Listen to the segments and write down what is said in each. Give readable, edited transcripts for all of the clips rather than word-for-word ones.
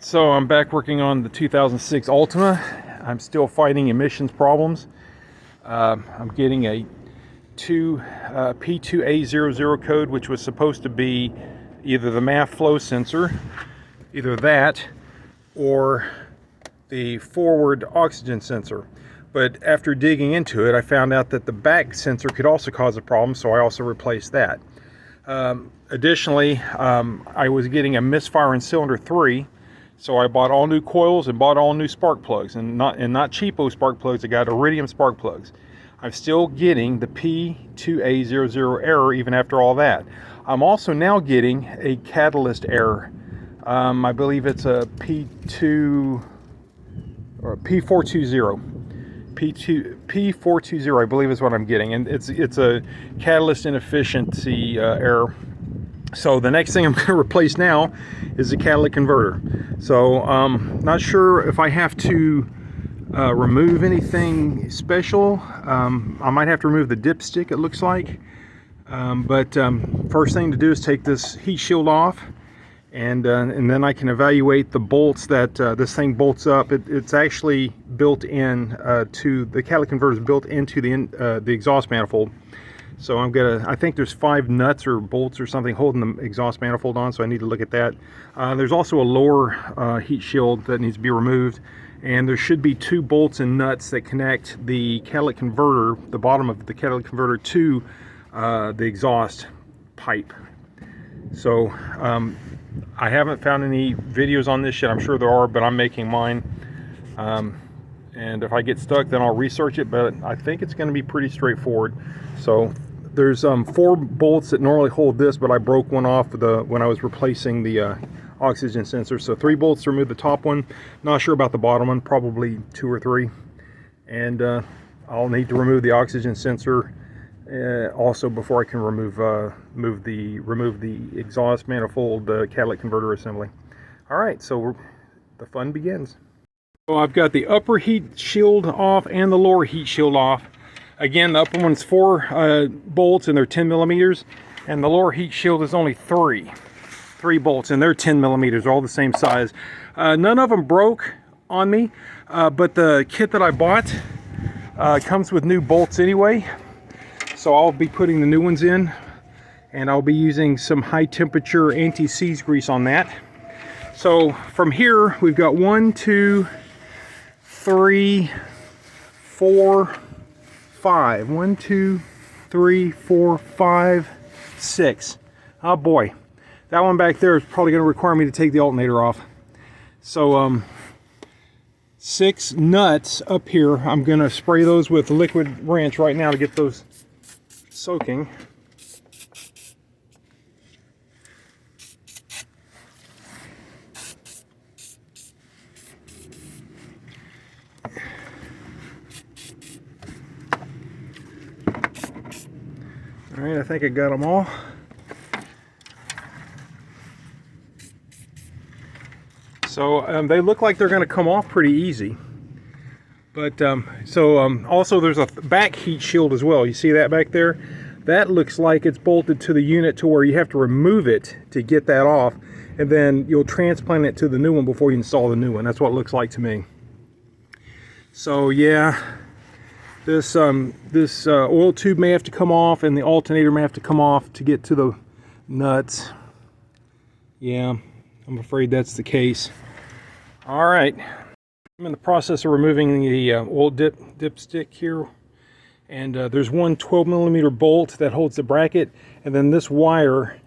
So I'm back working on the 2006 Altima. I'm still fighting emissions problems. I'm getting a P2A00 code, which was supposed to be either the MAF flow sensor, either that, or the forward oxygen sensor. But after digging into it, I found out that the back sensor could also cause a problem, so I also replaced that. Additionally, I was getting a misfire in cylinder 3. So I bought all new coils and bought all new spark plugs, and not cheapo spark plugs. I got iridium spark plugs. I'm still getting the P2A00 error even after all that. I'm also now getting a catalyst error. I believe it's a P2 or P420. P420, I believe is what I'm getting, and it's a catalyst inefficiency error. So the next thing I'm going to replace now is the catalytic converter. So not sure if I have to remove anything special. I might have to remove the dipstick, it looks like. But first thing to do is take this heat shield off, and then I can evaluate the bolts that this thing bolts up. It's actually built in to the catalytic converter is built into the exhaust manifold. So I think there's 5 nuts or bolts or something holding the exhaust manifold on, so I need to look at that. There's also a lower heat shield that needs to be removed, and there should be 2 bolts and nuts that connect the catalytic converter, the bottom of the catalytic converter, to the exhaust pipe. So I haven't found any videos on this yet. I'm sure there are, but I'm making mine. And if I get stuck, then I'll research it, but I think it's going to be pretty straightforward. So there's 4 bolts that normally hold this, but I broke one off when I was replacing the oxygen sensor. So 3 bolts to remove the top one. Not sure about the bottom one, probably 2 or 3. And I'll need to remove the oxygen sensor also before I can remove the exhaust manifold catalytic converter assembly. All right, so the fun begins. So I've got the upper heat shield off and the lower heat shield off. Again, the upper one's 4 bolts and they're 10 millimeters, and the lower heat shield is only 3 bolts and they're 10 millimeters, all the same size. None of them broke on me, but the kit that I bought comes with new bolts anyway, so I'll be putting the new ones in, and I'll be using some high temperature anti-seize grease on that. So from here we've got 1, 2, 3, 4, 5. 1, 2, 3, 4, 5, 6. Oh boy, that one back there is probably going to require me to take the alternator off. So 6 nuts up here. I'm going to spray those with liquid ranch right now to get those soaking. All right, I think I got them all. So they look like they're going to come off pretty easy. But also there's a back heat shield as well. You see that back there? That looks like it's bolted to the unit to where you have to remove it to get that off, and then you'll transplant it to the new one before you install the new one. That's what it looks like to me. So yeah. This oil tube may have to come off, and the alternator may have to come off to get to the nuts. Yeah, I'm afraid that's the case. All right, I'm in the process of removing the oil dipstick here, and there's one 12 millimeter bolt that holds the bracket, and then this wire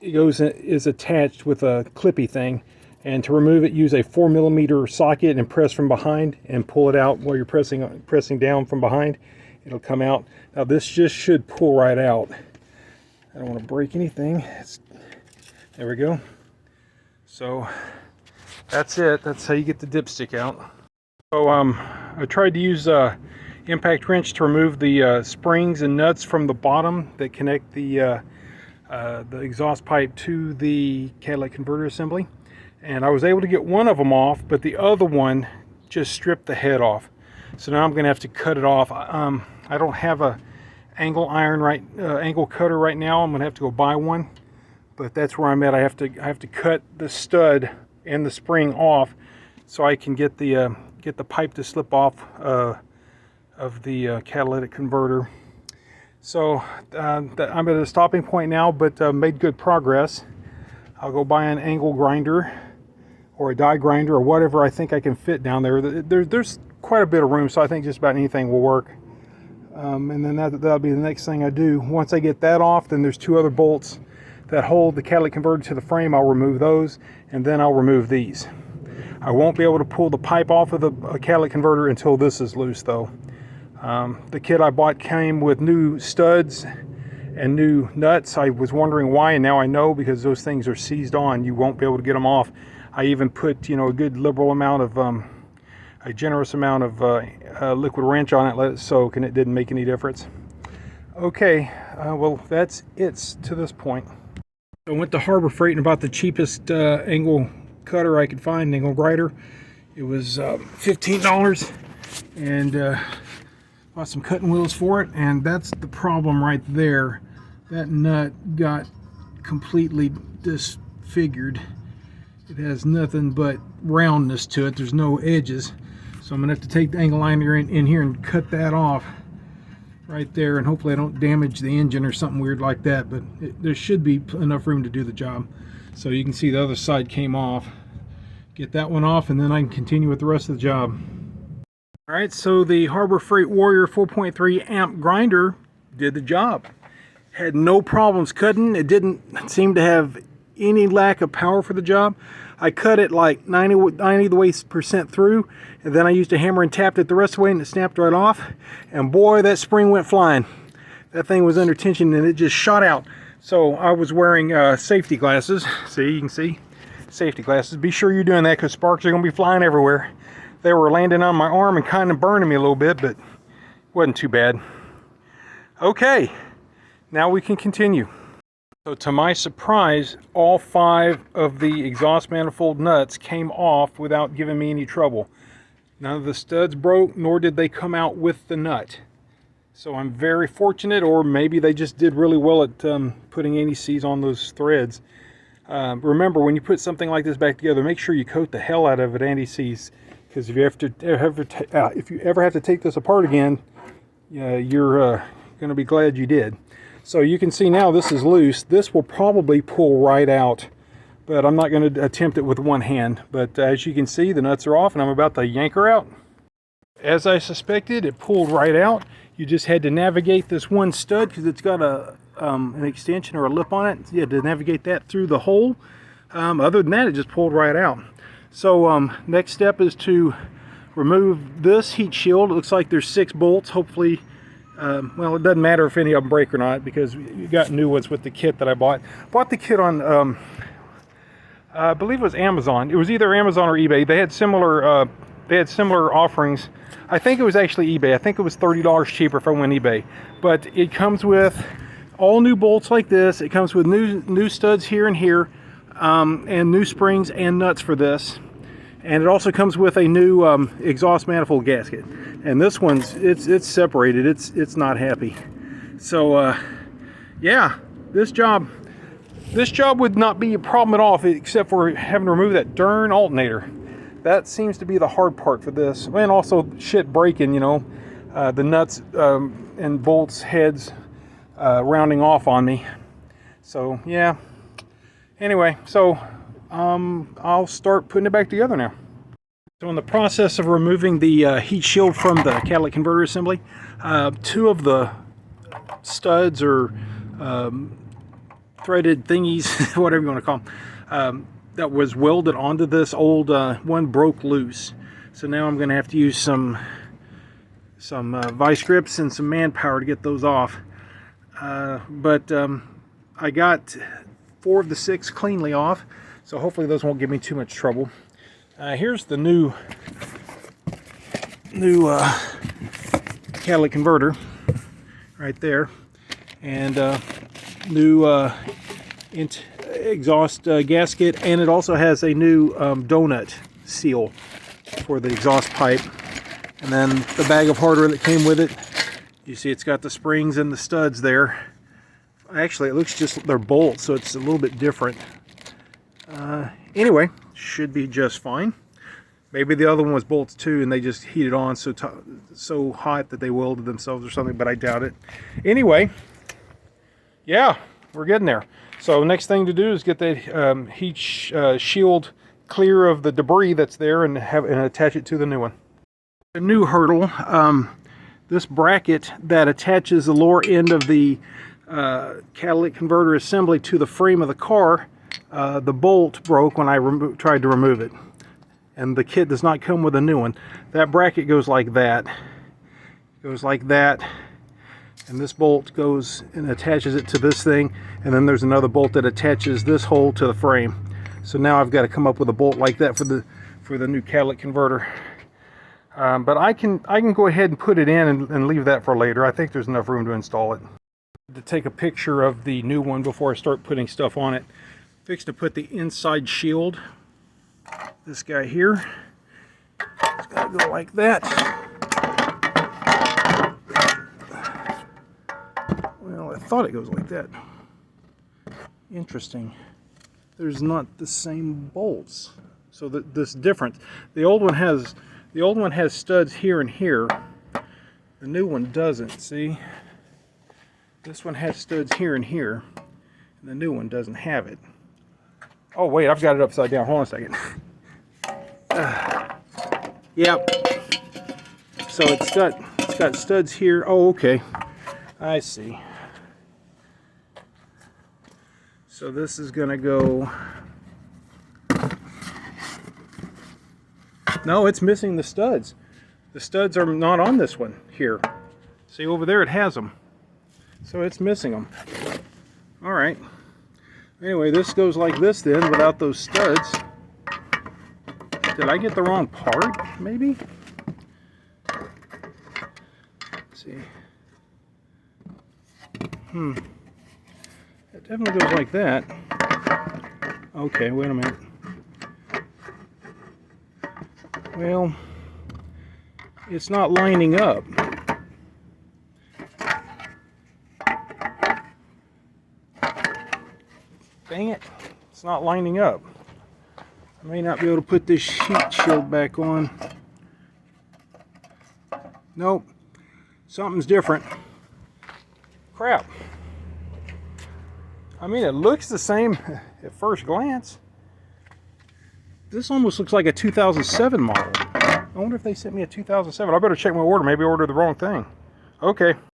is attached with a clippy thing. And to remove it, use a 4 millimeter socket and press from behind and pull it out while you're pressing down from behind. It'll come out. Now this just should pull right out. I don't want to break anything. There we go. So that's it. That's how you get the dipstick out. So I tried to use impact wrench to remove the springs and nuts from the bottom that connect the exhaust pipe to the catalytic converter assembly. And I was able to get one of them off, but the other one just stripped the head off. So now I'm going to have to cut it off. I don't have a angle cutter right now. I'm going to have to go buy one. But that's where I'm at. I have to cut the stud and the spring off, so I can get the pipe to slip off of the catalytic converter. So I'm at a stopping point now, but made good progress. I'll go buy an angle grinder or a die grinder or whatever I think I can fit down there. There's quite a bit of room, so I think just about anything will work. And then that'll be the next thing I do. Once I get that off, then there's two other bolts that hold the catalytic converter to the frame. I'll remove those, and then I'll remove these. I won't be able to pull the pipe off of the catalytic converter until this is loose, though. The kit I bought came with new studs and new nuts. I was wondering why, and now I know, because those things are seized on. You won't be able to get them off. I even put, a good liberal amount of, a generous amount of liquid wrench on it, let it soak, and it didn't make any difference. Okay, well, that's it to this point. I went to Harbor Freight and bought the cheapest angle cutter I could find, angle grinder. It was $15, and bought some cutting wheels for it, and that's the problem right there. That nut got completely disfigured. It has nothing but roundness to it. There's no edges. So I'm gonna have to take the angle liner in here and cut that off right there, and hopefully I don't damage the engine or something weird like that, but there should be enough room to do the job. So you can see the other side came off. Get that one off, and then I can continue with the rest of the job. All right, so the Harbor Freight Warrior 4.3 amp grinder did the job. Had no problems cutting. It didn't seem to have any lack of power for the job. I cut it like 90% through, and then I used a hammer and tapped it the rest of the way, and it snapped right off. And boy, that spring went flying. That thing was under tension, and it just shot out. So I was wearing safety glasses. See, you can see safety glasses. Be sure you're doing that, because sparks are going to be flying everywhere. They were landing on my arm and kind of burning me a little bit, but it wasn't too bad. Okay, now we can continue. So to my surprise, all 5 of the exhaust manifold nuts came off without giving me any trouble. None of the studs broke, nor did they come out with the nut. So I'm very fortunate, or maybe they just did really well at putting anti-seize on those threads. Remember, when you put something like this back together, make sure you coat the hell out of it anti-seize, because if you ever have to take this apart again, you're going to be glad you did. So you can see now this is loose. This will probably pull right out, but I'm not going to attempt it with one hand. But as you can see, the nuts are off, and I'm about to yank her out. As I suspected, it pulled right out. You just had to navigate this one stud, because it's got an extension or a lip on it. You had to navigate that through the hole. Other than that, it just pulled right out. So next step is to remove this heat shield. It looks like there's 6 bolts. Hopefully, well, it doesn't matter if any of them break or not, because you got new ones with the kit that I bought. Bought the kit on, I believe it was Amazon. It was either Amazon or eBay. They had similar offerings. I think it was actually eBay. I think it was $30 cheaper if I went eBay. But it comes with all new bolts like this. It comes with new studs here and here, and new springs and nuts for this. And it also comes with a new exhaust manifold gasket. And this one's it's separated. It's not happy. So yeah, this job would not be a problem at all, except for having to remove that darn alternator. That seems to be the hard part for this. And also shit breaking, the nuts and bolts heads rounding off on me. So yeah. Anyway, so I'll start putting it back together now. So in the process of removing the heat shield from the catalytic converter assembly, 2 of the studs or threaded thingies, whatever you want to call them, that was welded onto this old one broke loose. So now I'm going to have to use some vice grips and some manpower to get those off. But I got 4 of the 6 cleanly off, so hopefully those won't give me too much trouble. Here's the new catalytic converter right there, and new exhaust gasket, and it also has a new donut seal for the exhaust pipe, and then the bag of hardware that came with it. You see it's got the springs and the studs there. Actually, it looks just they're bolts, so it's a little bit different. Anyway, should be just fine. Maybe the other one was bolts too, and they just heated on so hot that they welded themselves or something, but I doubt it. Anyway, yeah, we're getting there. So next thing to do is get that heat shield clear of the debris that's there and attach it to the new one. The new hurdle, this bracket that attaches the lower end of the catalytic converter assembly to the frame of the car, the bolt broke when I tried to remove it. And the kit does not come with a new one. That bracket goes like that. Goes like that. And this bolt goes and attaches it to this thing. And then there's another bolt that attaches this hole to the frame. So now I've got to come up with a bolt like that for the new catalytic converter. But I can go ahead and put it in and leave that for later. I think there's enough room to install it. To take a picture of the new one before I start putting stuff on it. Fixed to put the inside shield. This guy here. It's got to go like that. Well, I thought it goes like that. Interesting. There's not the same bolts. So this different. The old one has studs here and here. The new one doesn't. See? This one has studs here and here. And the new one doesn't have it. Oh wait, I've got it upside down. Hold on a second. Yep. So it's got studs here. Oh, okay. I see. So this is gonna go. No, it's missing the studs. The studs are not on this one here. See, over there it has them. So it's missing them. All right. Anyway, this goes like this then, without those studs. Did I get the wrong part, maybe? Let's see. It definitely goes like that. Okay, wait a minute. Well, it's not lining up. Dang it, it's not lining up. I may not be able to put this heat shield back on. Nope, something's different. Crap. I mean, it looks the same at first glance. This almost looks like a 2007 model. I wonder if they sent me a 2007. I better check my order. Maybe I ordered the wrong thing. Okay.